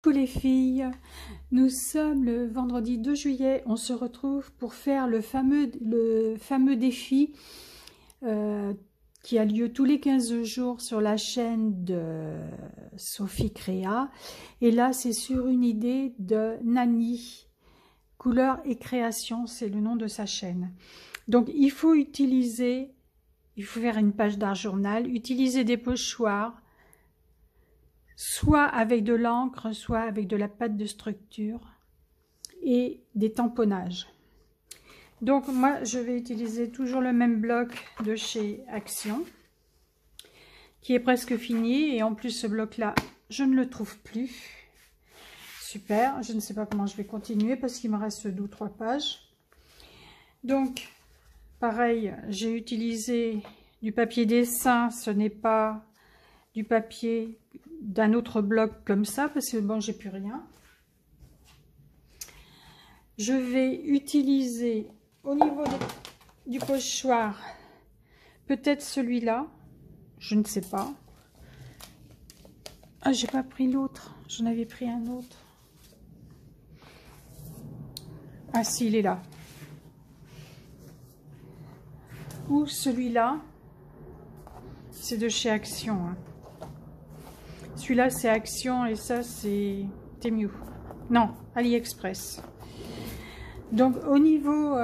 Coucou les filles, nous sommes le vendredi 2 juillet, on se retrouve pour faire le fameux défi qui a lieu tous les 15 jours sur la chaîne de Sophie Créa. Et là c'est sur une idée de Nani, Couleurs et Création, c'est le nom de sa chaîne. Donc il faut faire une page d'art journal, utiliser des pochoirs, soit avec de l'encre, soit avec de la pâte de structure et des tamponnages. Donc moi je vais utiliser toujours le même bloc de chez Action qui est presque fini, et en plus ce bloc là je ne le trouve plus. Super, je ne sais pas comment je vais continuer parce qu'il me reste 2 ou 3 pages. Donc pareil, j'ai utilisé du papier dessin, ce n'est pas du papier d'un autre bloc comme ça parce que bon, j'ai plus rien. Je vais utiliser au niveau du pochoir peut-être celui-là, je ne sais pas. Ah, j'ai pas pris l'autre, j'en avais pris un autre. Ah si, il est là. Ou celui-là, c'est de chez Action, hein. Celui-là c'est Action et ça c'est Temu. Non, AliExpress. Donc au niveau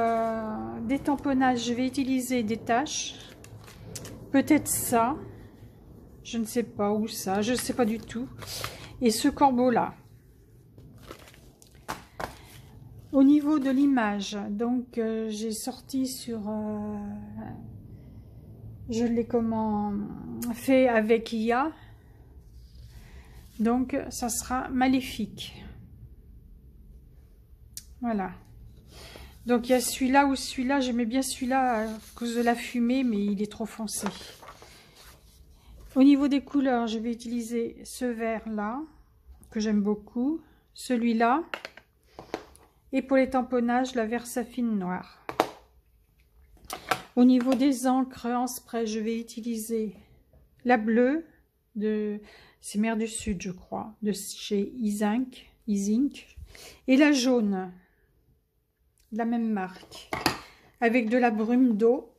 des tamponnages, je vais utiliser des taches. Peut-être ça. Je ne sais pas où ça. Je ne sais pas du tout. Et ce corbeau-là. Au niveau de l'image, donc j'ai sorti sur... je l'ai fait avec IA. Donc ça sera Maléfique. Voilà. Donc il y a celui-là ou celui-là. J'aimais bien celui-là à cause de la fumée, mais il est trop foncé. Au niveau des couleurs, je vais utiliser ce vert-là, que j'aime beaucoup. Celui-là. Et pour les tamponnages, la Versafine noire. Au niveau des encres en spray, je vais utiliser la bleue de... C'est Mer du Sud, je crois, de chez Izink, et la jaune, de la même marque, avec de la brume d'eau.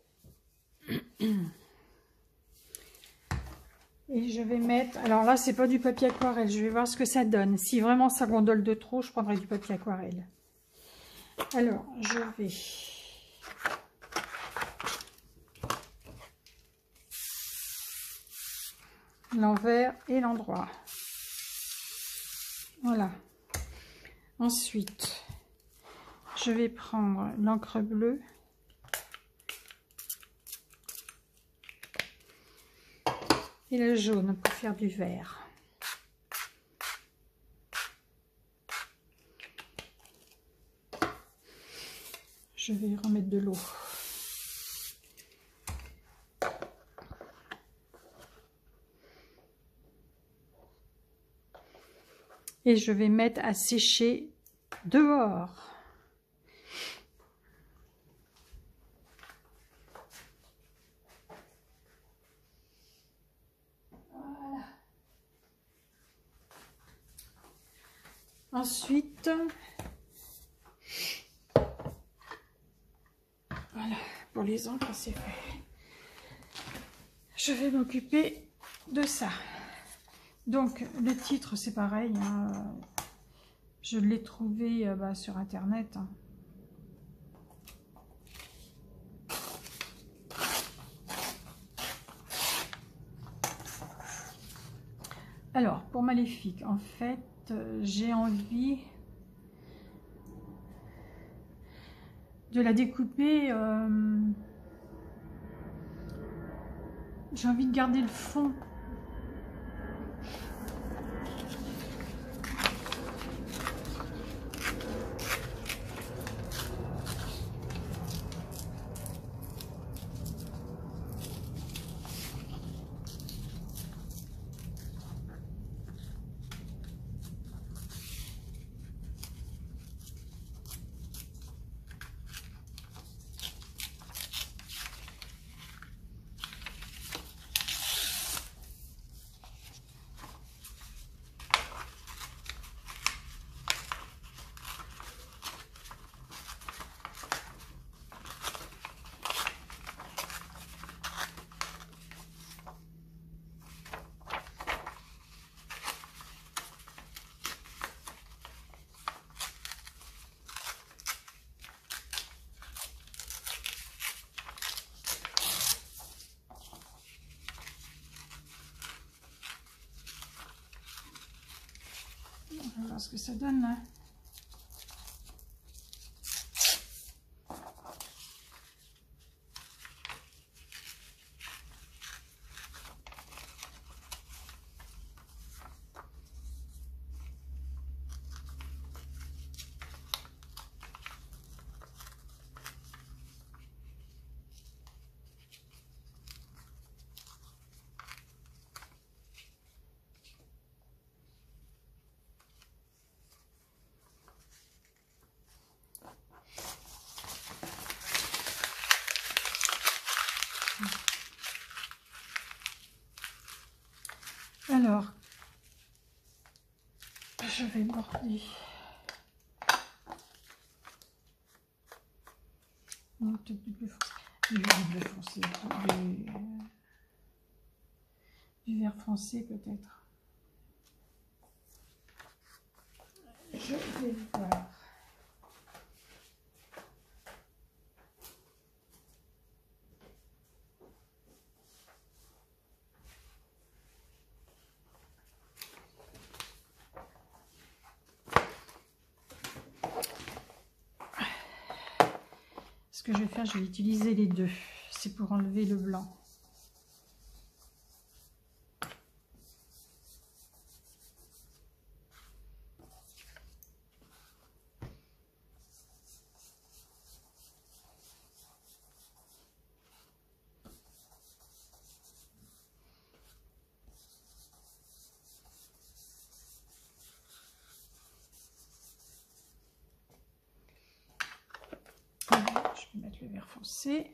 Et je vais mettre, alors là c'est pas du papier aquarelle, je vais voir ce que ça donne. Si vraiment ça gondole de trop, je prendrai du papier aquarelle. Alors je vais l'envers et l'endroit. Voilà. Ensuite, je vais prendre l'encre bleue. Et le jaune pour faire du vert. Je vais remettre de l'eau. Et je vais mettre à sécher dehors. Voilà. Ensuite, voilà, pour les encres, c'est fait. Je vais m'occuper de ça. Donc, le titre, c'est pareil, hein. Je l'ai trouvé sur Internet, hein. Alors, pour Maléfique, en fait, j'ai envie de la découper. J'ai envie de garder le fond. On va voir ce que ça donne là. Alors, je vais border. Non, peut-être plus foncé. Du vert foncé peut-être. Je vais voir. Ce que je vais faire, je vais utiliser les deux. C'est pour enlever le blanc. Je vais mettre le vert foncé.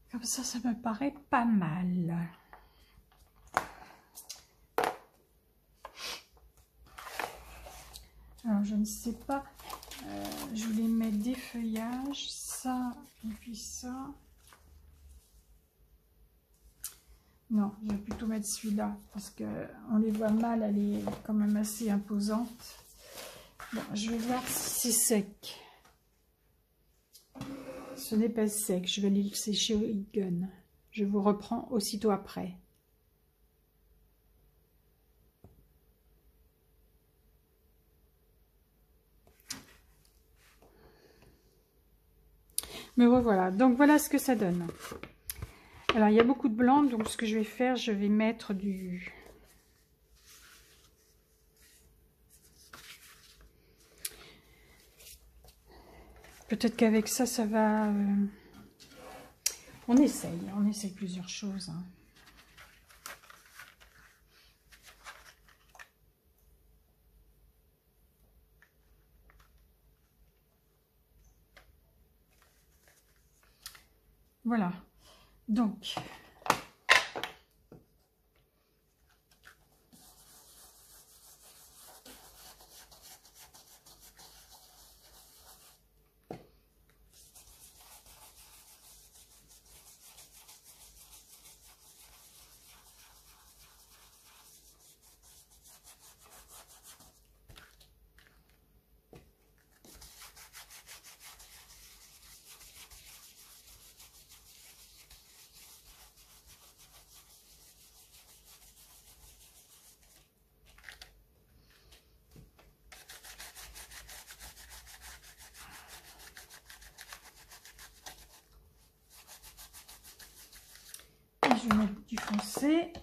Comme ça me paraît pas mal. Alors, je ne sais pas, je voulais mettre des feuillages, ça, et puis ça. Non, je vais plutôt mettre celui-là, parce qu'on les voit mal, elle est quand même assez imposante. Bon, je vais voir si c'est sec. Ce n'est pas sec, je vais aller le sécher au heat gun. Je vous reprends aussitôt après. Me revoilà, donc voilà ce que ça donne. Alors il y a beaucoup de blanc, donc ce que je vais faire, je vais mettre du... Peut-être qu'avec ça, ça va... On essaye plusieurs choses. Hein. Voilà, donc... Je vais mettre du foncé.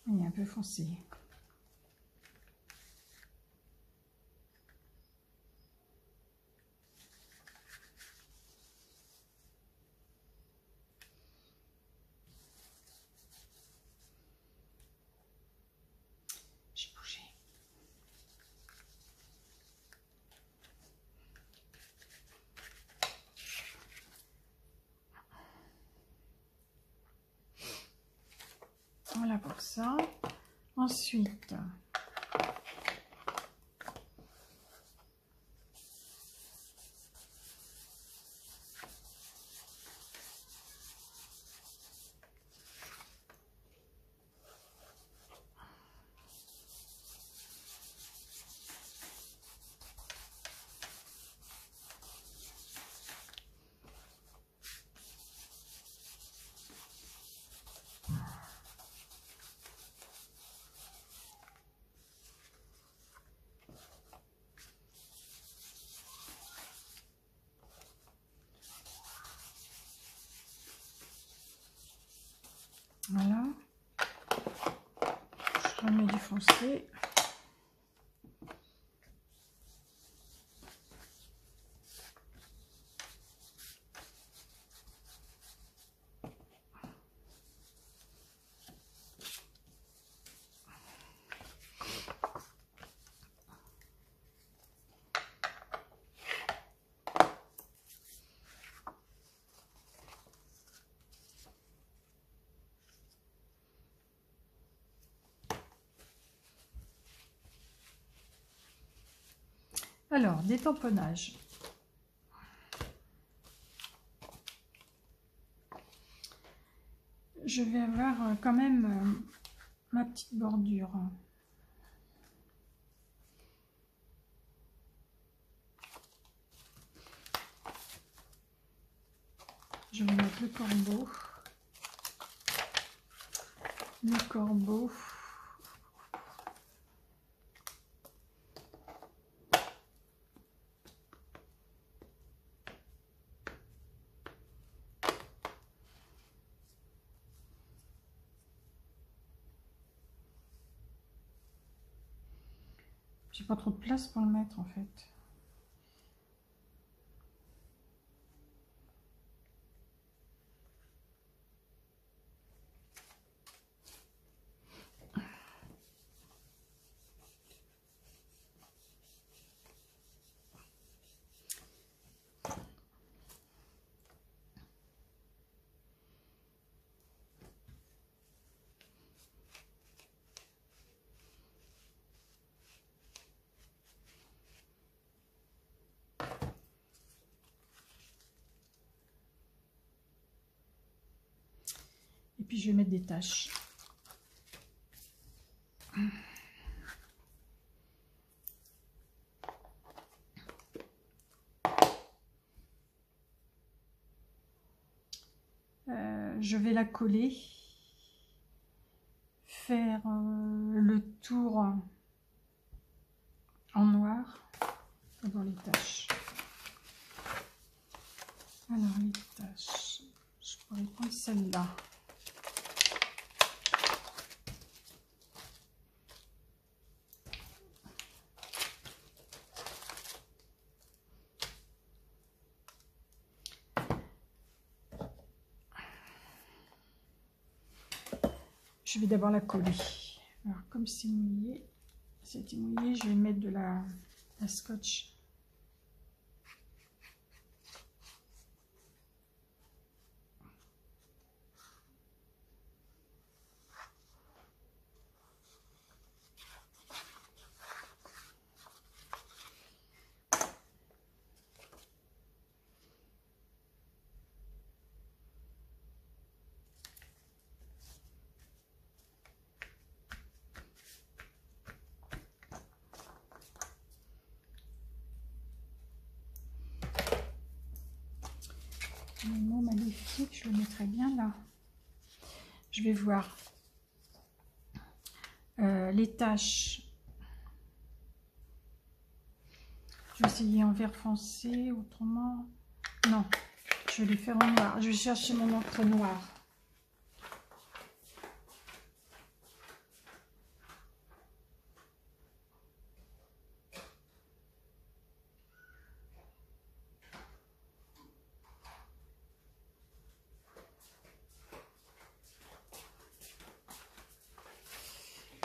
Il est un peu foncé. pour ça. Ensuite, voilà. Je remets du foncé. Alors, des tamponnages. Je vais avoir quand même ma petite bordure. Je vais mettre le corbeau. Le corbeau. J'ai pas trop de place pour le mettre en fait. Et puis je vais mettre des taches. Je vais la coller, faire le tour en noir. D'abord les taches. Alors les taches, je pourrais prendre celle-là. Je vais d'abord la coller. Alors comme c'est mouillé, c'était mouillé, je vais mettre de la scotch. Le mot maléfique, je le mettrai bien là. Je vais voir les taches. Je vais essayer en vert foncé, autrement. Non, je vais les faire en noir. Je vais chercher mon encre noire.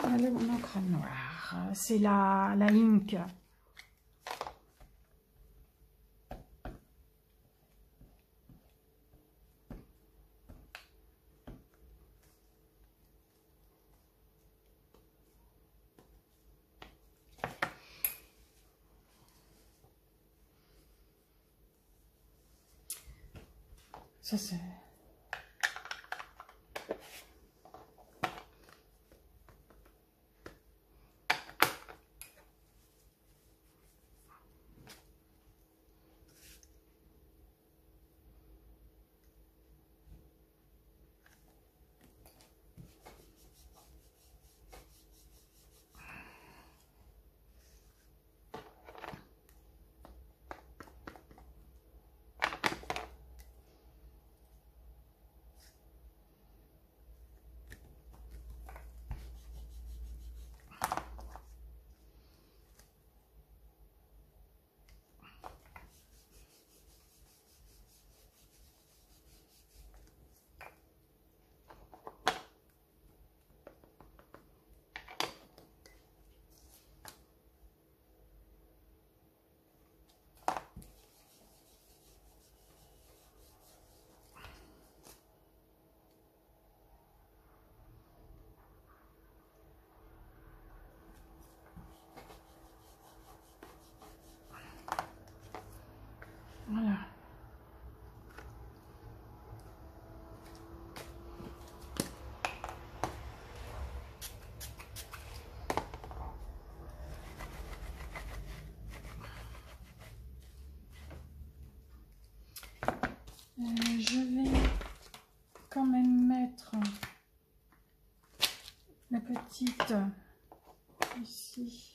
Voilà mon encre noire. C'est la Ink. Ça c'est... Voilà. Je vais quand même mettre la petite ici.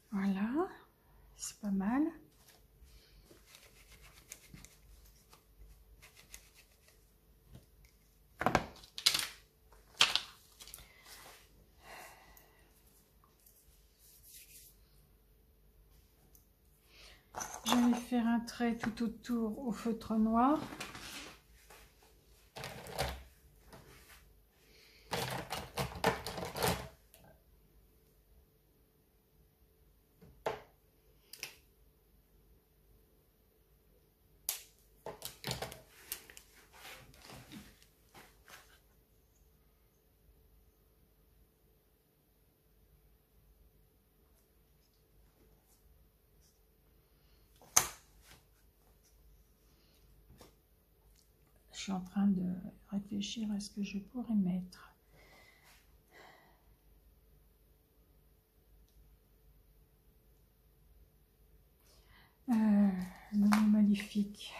Voilà, c'est pas mal. Je vais faire un trait tout autour au feutre noir. Je suis en train de réfléchir à ce que je pourrais mettre. Le mot maléfique.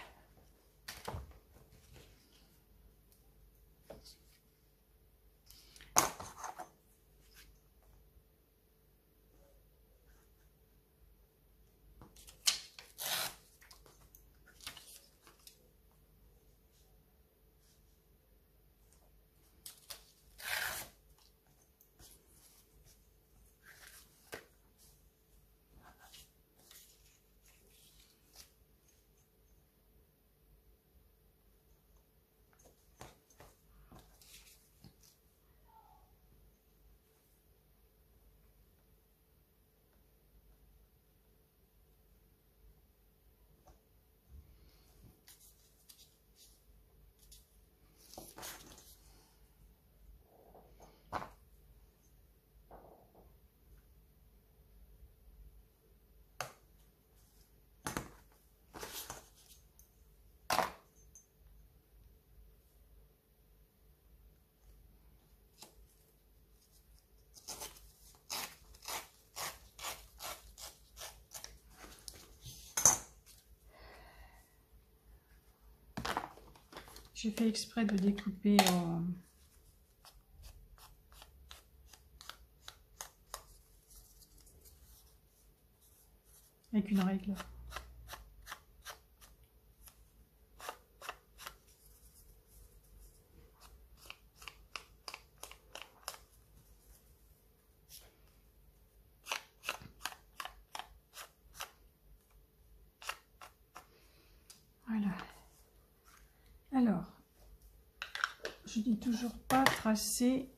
J'ai fait exprès de découper avec une règle. je n'ai toujours pas tracé.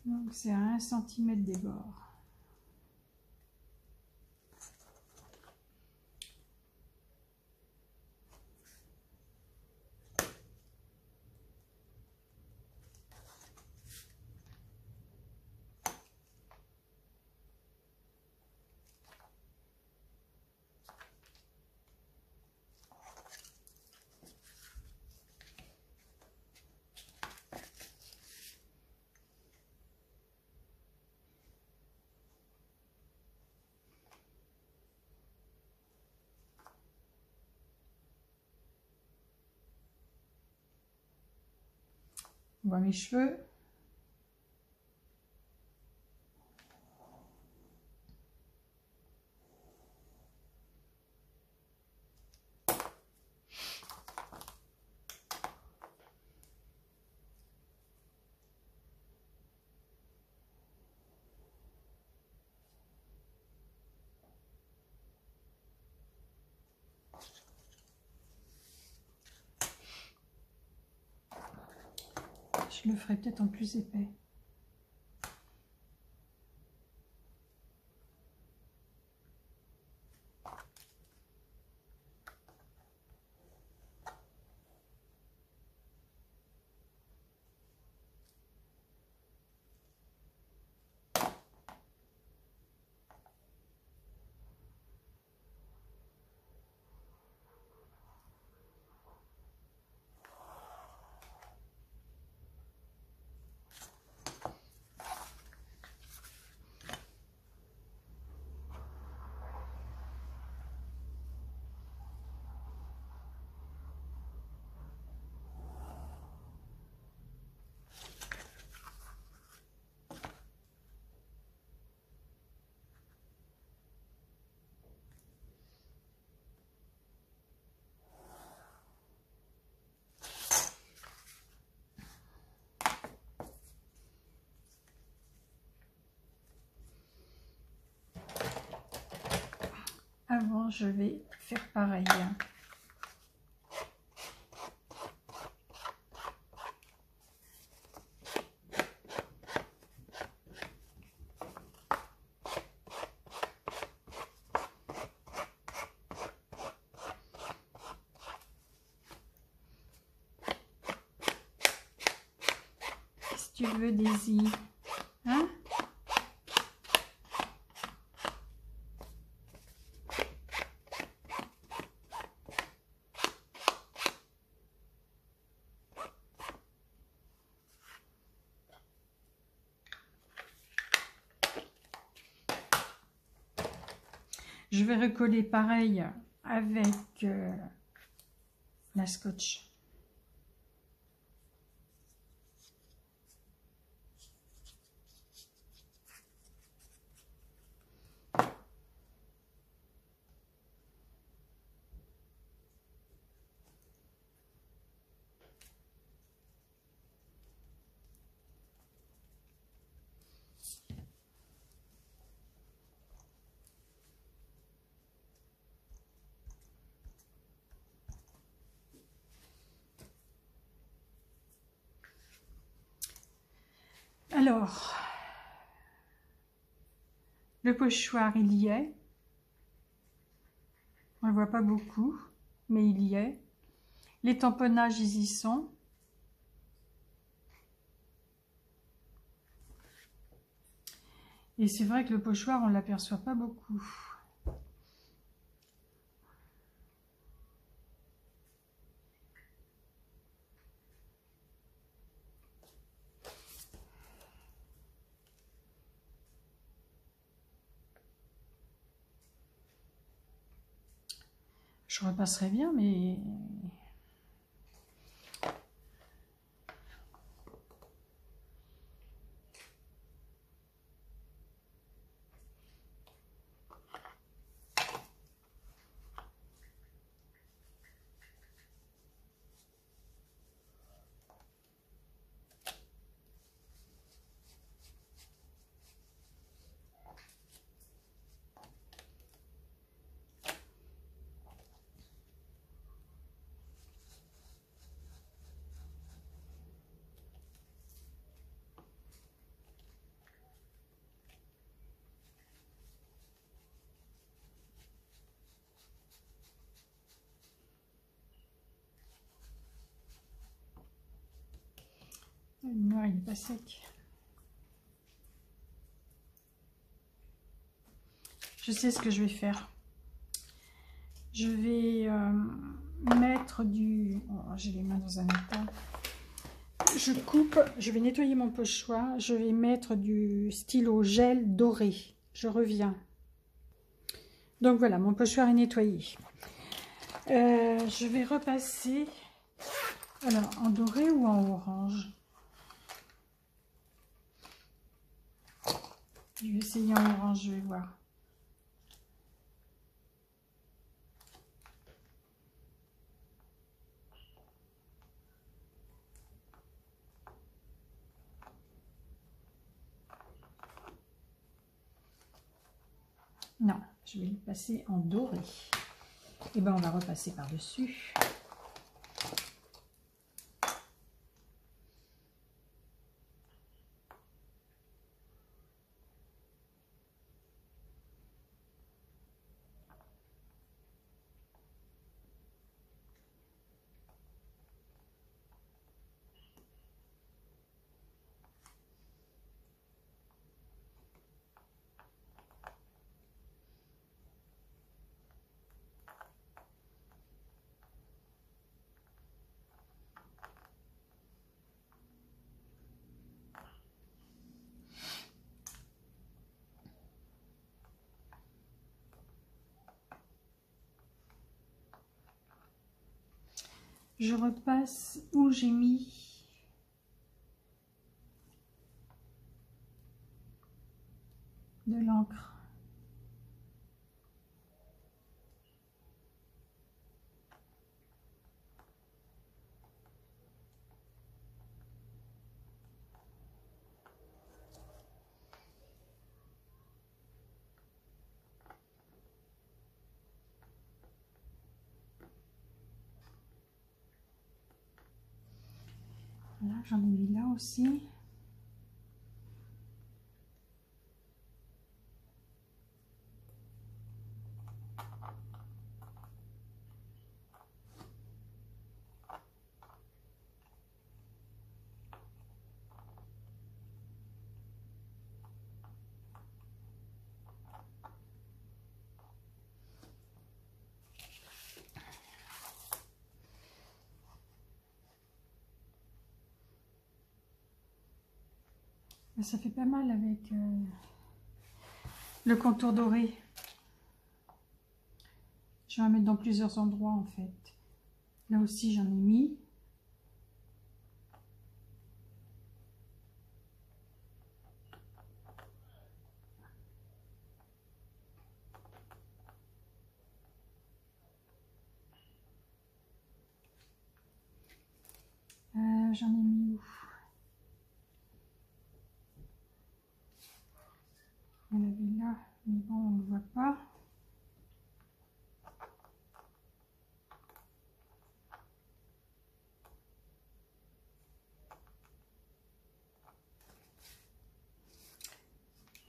Donc c'est à 1 cm des bords. On voit mes cheveux. Je le ferai peut-être en plus épais. Avant, je vais faire pareil. Si tu veux, Daisy, hein? Je vais recoller pareil avec la scotch. Alors, le pochoir, il y est. On ne le voit pas beaucoup, mais il y est. Les tamponnages, ils y sont. Et c'est vrai que le pochoir, on ne l'aperçoit pas beaucoup. Je repasserai bien, mais... pas sec. Je sais ce que je vais faire. Je vais mettre du... Oh, j'ai les mains dans un état. Je coupe, je vais nettoyer mon pochoir. Je vais mettre du stylo gel doré. Je reviens. Donc voilà, mon pochoir est nettoyé. Je vais repasser... Alors, en doré ou en orange? Je vais essayer en orange, je vais voir. Non, je vais le passer en doré. Et ben on va repasser par-dessus. Je repasse où j'ai mis de l'encre. Voilà, j'en ai mis là aussi. Ça fait pas mal avec le contour doré. Je vais en mettre dans plusieurs endroits en fait. Là aussi j'en ai mis. J'en ai mis où? Il y en avait là, mais bon on ne le voit pas.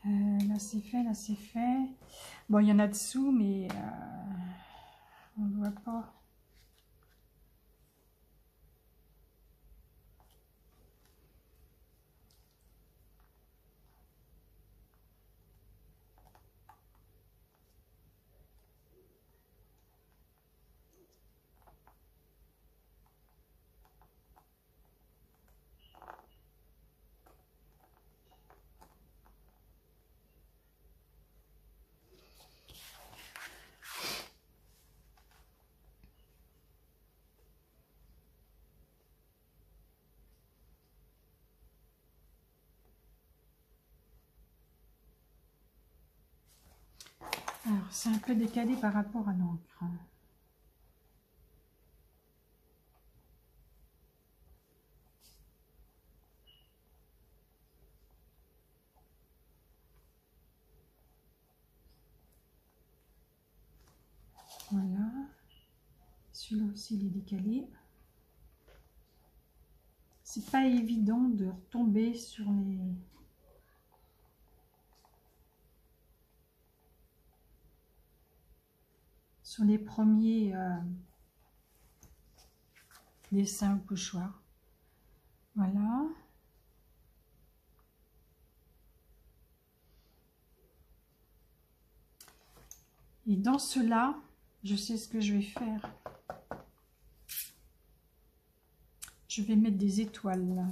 Là c'est fait, là c'est fait. Bon, il y en a dessous, mais on ne voit pas. Alors, c'est un peu décalé par rapport à l'encre. Voilà. Celui-là aussi, il est décalé. C'est pas évident de retomber sur les premiers dessins au pochoir. Voilà. Et dans cela, je sais ce que je vais faire. Je vais mettre des étoiles là.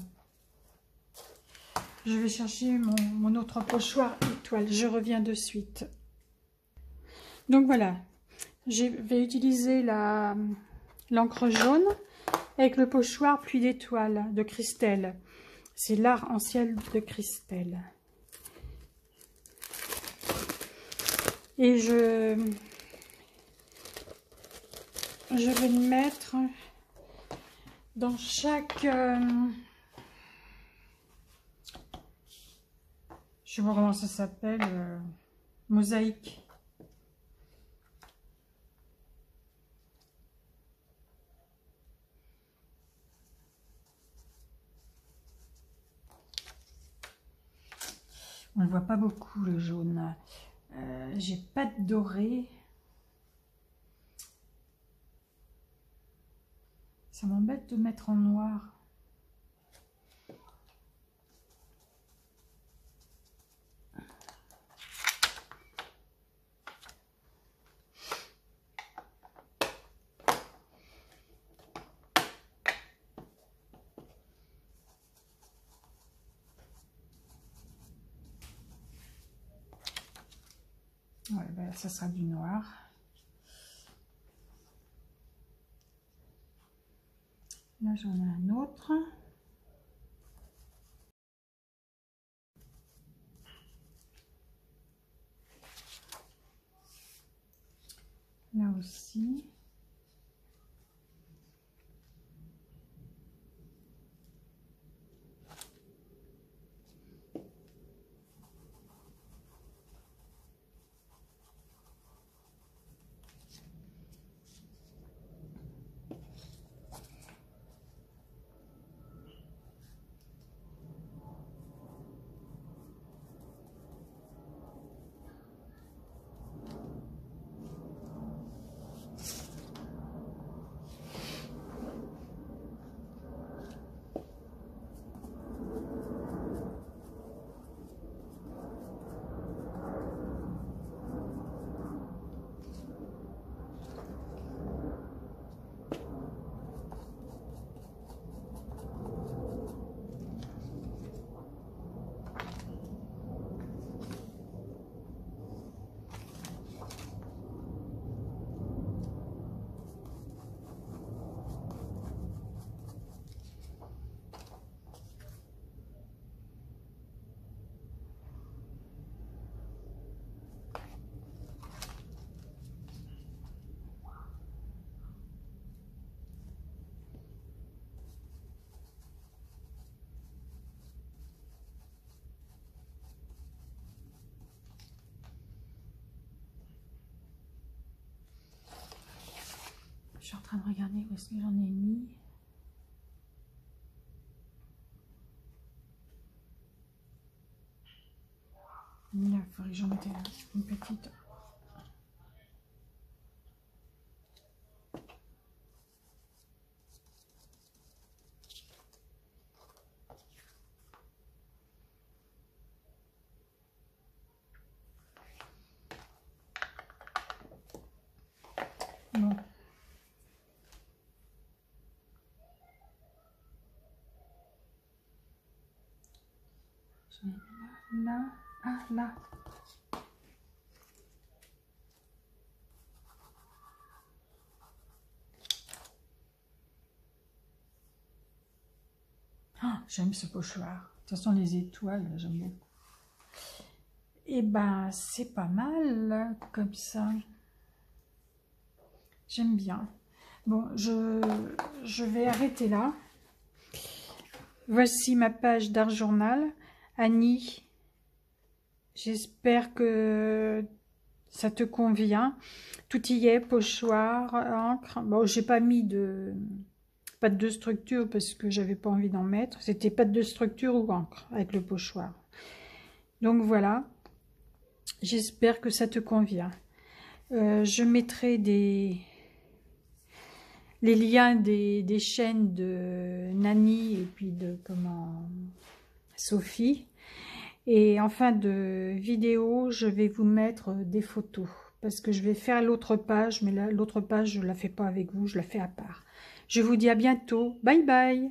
Je vais chercher mon autre pochoir étoile. Je reviens de suite. Donc voilà, je vais utiliser l'encre jaune avec le pochoir pluie d'étoiles de Christelle. C'est l'art en ciel de Christelle. Et je vais le mettre dans chaque... je sais pas comment ça s'appelle, mosaïque. On ne le voit pas beaucoup le jaune. J'ai pas de doré. Ça m'embête de mettre en noir. Ouais, ben, ça sera du noir. Là, j'en ai un autre. Là aussi. Je suis en train de regarder où est-ce que j'en ai mis. Là, il faudrait que j'en mette une petite. Bon. Je mets là, ah là. Ah, j'aime ce pochoir. De toute façon, les étoiles, j'aime beaucoup. Et ben, c'est pas mal comme ça. J'aime bien. Bon, je vais arrêter là. Voici ma page d'art journal. Annie, j'espère que ça te convient. Tout y est, pochoir, encre. Bon, j'ai pas mis de pâte de structure parce que j'avais pas envie d'en mettre. C'était pâte de structure ou encre avec le pochoir. Donc voilà. J'espère que ça te convient. Je mettrai les liens des chaînes de Nani et puis de Sophie. Et en fin de vidéo, je vais vous mettre des photos parce que je vais faire l'autre page, mais l'autre page, je ne la fais pas avec vous, je la fais à part. Je vous dis à bientôt. Bye bye.